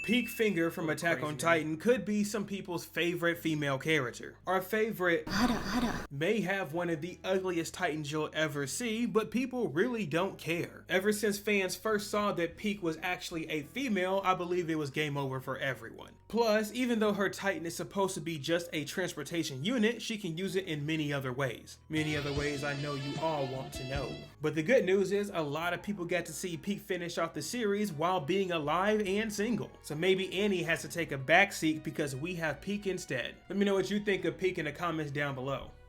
Pieck Finger from Attack on Titan could be some people's favorite female character. Our favorite ara-ara may have one of the ugliest Titans you'll ever see, but people really don't care. Ever since fans first saw that Pieck was actually a female, I believe it was game over for everyone. Plus, even though her Titan is supposed to be just a transportation unit, she can use it in many other ways. Many other ways I know you all want to know. But the good news is a lot of people got to see Pieck finish off the series while being alive and single. So maybe Annie has to take a backseat because we have Pieck instead. Let me know what you think of Pieck in the comments down below.